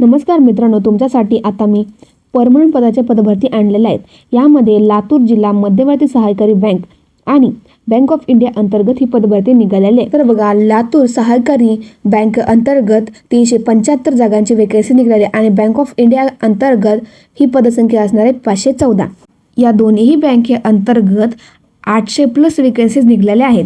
नमस्कार मित्रांनो, तुमच्यासाठी आता मी परमनंट पदाच्या पदभरती आणलेल्या आहेत. यामध्ये लातूर जिल्हा मध्यवर्ती सहकारी बँक आणि बँक ऑफ इंडिया अंतर्गत ही पदभरती निघालेली आहे. तर बघा, लातूर सहकारी बँक अंतर्गत 375 जागांची वेकेन्सी निघाली आणि बँक ऑफ इंडिया अंतर्गत ही पदसंख्या असणार आहे 514. या दोन्ही बँके अंतर्गत 800+ वेकेन्सीज निघालेल्या आहेत.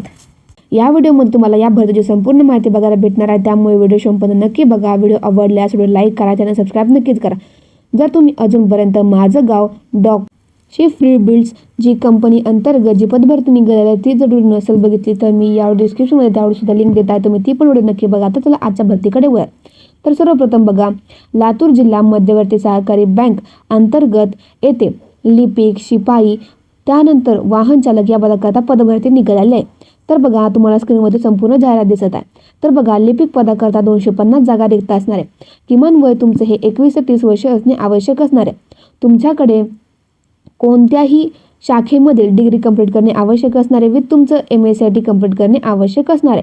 या व्हिडिओमध्ये तुम्हाला या भरतीची संपूर्ण माहिती बघायला भेटणार आहे, त्यामुळे व्हिडिओ संपूर्ण नक्की बघा. व्हिडिओ आवडल्यास व्हिडिओ लाईक करा, चॅनल सबस्क्राईब नक्कीच करा. जर तुम्ही अजूनपर्यंत माझं गाव शिफ्ट बिल्ड्स जी कंपनी अंतर्गत जी पदभरती निघालेली आहे ती जर व्हिडिओ नसेल बघितली तर मी या डिस्क्रिप्शनमध्ये त्यावर सुद्धा लिंक देत आहे, तुम्ही ती पण व्हिडिओ नक्की बघा. तर चला आजच्या भरतीकडे वळूया. तर सर्वप्रथम बघा, लातूर जिल्हा मध्यवर्ती सहकारी बँक अंतर्गत येथे लिपिक, शिपाई, त्यानंतर वाहन चालक या पदाकरता पदभरती निघालेली आहे. तर बघा, तुम्हाला स्क्रीनमध्ये संपूर्ण जाहिरात दिसत आहे. तर बघा, लिपिक पदाकरता 250 जागा रिक्त असणार आहे. किमान वय तुमचं हे 21 ते 30 वर्ष असणे आवश्यक असणार आहे. तुमच्याकडे कोणत्याही शाखेमध्ये डिग्री कंप्लीट करणे आवश्यक असणार आहे, विथ तुमचं MSCIT कंप्लीट करणे आवश्यक असणार आहे.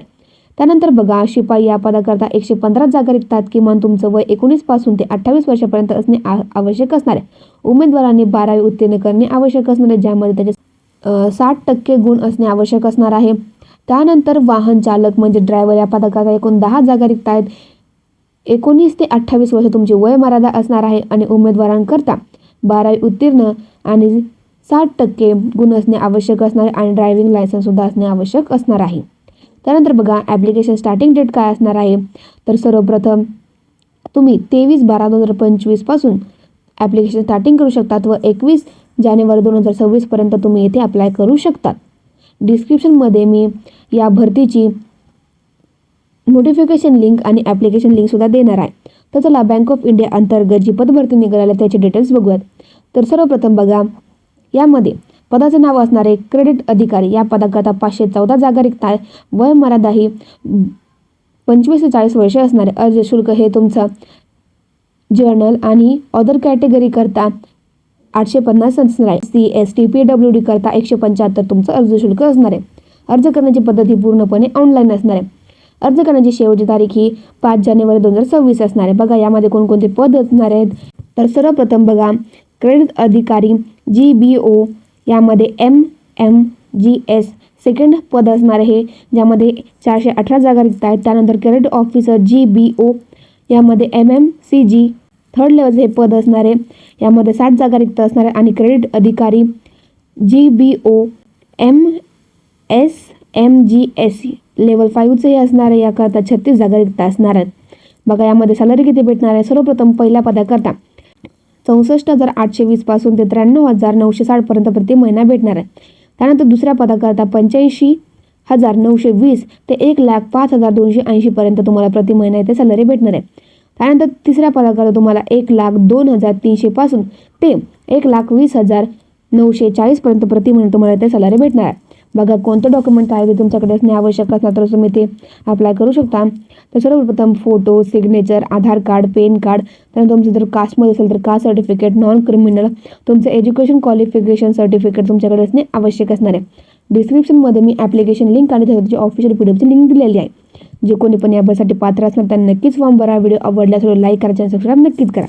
त्यानंतर बघा, शिपाई या पदाकरता 115 जागा रिक्त आहेत. किमान तुमचं वय 19 पासून ते 28 वर्षापर्यंत असणे आवश्यक असणार आहे. उमेदवारांनी 12वी उत्तीर्ण करणे आवश्यक असणार आहे, ज्यामध्ये त्याचे 60% गुण असणे आवश्यक असणार आहे. त्यानंतर वाहन चालक म्हणजे ड्रायव्हर या पदाकरता एकूण 10 जागा रिक्त आहेत. 19 ते 28 वर्ष तुमची वय मर्यादा असणार आहे आणि उमेदवारांकरता 12वी उत्तीर्ण आणि 60% गुण असणे आवश्यक असणार आहे आणि ड्रायव्हिंग लायसन्स सुद्धा असणे आवश्यक असणार आहे. त्यानंतर बघा, ॲप्लिकेशन स्टार्टिंग डेट काय असणार आहे. तर सर्वप्रथम तुम्ही 23/12/2025 पासून ॲप्लिकेशन स्टार्टिंग करू शकतात व 21 जानेवारी 2026 पर्यंत तुम्ही येथे अप्लाय करू शकतात. डिस्क्रिप्शनमध्ये मी या भरतीची नोटिफिकेशन लिंक आणि ॲप्लिकेशन लिंक सुद्धा देणार आहे. तर चला, बँक ऑफ इंडिया अंतर्गत जी पदभरती निघालेली आहे त्याचे डिटेल्स बघूयात. तर सर्वप्रथम बघा, यामध्ये पदाचे नाव असणार आहे क्रेडिट अधिकारी. या पदाकरता 514 जागा रिक्त आहे. वय मर्यादा ही 25 ते 40 वर्ष असणार आहे. अर्ज शुल्क हे तुमचं जर्नल आणि अदर कॅटेगरी करता 850 असणार आहे. SC/ST PWD करता 175 तुमचं अर्ज शुल्क असणार आहे. अर्ज करण्याची पद्धत ही पूर्णपणे ऑनलाईन असणार आहे. अर्ज करण्याची शेवटची तारीख ही 5 जानेवारी 2026 असणार आहे. बघा, यामध्ये कोणकोणते पद असणार आहेत. तर सर्वप्रथम बघा, क्रेडिट अधिकारी GBO यामध्ये MMGS सेकंड पद असणार आहे, ज्यामध्ये 418 जागा रिक्त आहेत. त्यानंतर क्रेडिट ऑफिसर GBO यामध्ये MMCG थर्ड लेवलचे हे पद असणार आहे, यामध्ये 60 जागा रिक्त असणार आहे. आणि क्रेडिट अधिकारी GBO MSMGS लेवल 5चे हे असणार आहे, याकरता 36 जागा रिक्त असणार आहेत. बघा, यामध्ये सॅलरी किती भेटणार आहे. सर्वप्रथम पहिल्या पदाकरता 64,820 पासून ते 93,960 पर्यंत प्रति महिना भेटणार आहे. त्यानंतर दुसऱ्या पदाकरता 85,920 ते 1,05,280 पर्यंत तुम्हाला प्रति महिना इथे सॅलरी भेटणार आहे. त्यानंतर तिसऱ्या पदाकरता तुम्हाला 1,02,300 पासून ते 1,20,940 पर्यंत प्रति महिना तुम्हाला इथे सॅलरी भेटणार आहे. बघा, कोणतं डॉक्युमेंट आहे ते तुमच्याकडे असणे आवश्यक असणार तर तुम्ही ते अप्लाय करू शकता. तर सर्वप्रथम फोटो, सिग्नेचर, आधार कार्ड, पॅन कार्ड, त्यानंतर तुमचं जर कास्टमध्ये असेल तर कास्ट सर्टिफिकेट, नॉन क्रिमिनल, तुमचं एज्युकेशन क्वालिफिकेशन सर्टिफिकेट तुमच्याकडे असणे आवश्यक असणार आहे. डिस्क्रिप्शनमध्ये मी ॲप्लिकेशन लिंक आणि त्याची ऑफिशियल PDFची लिंक दिलेली आहे. जे कोणी पण या बससाठी पात्र असणार त्यांनी नक्कीच फॉर्म भरा. व्हिडिओ आवडल्यास लाईक करा, चॅनल सबस्क्राईब नक्कीच करा.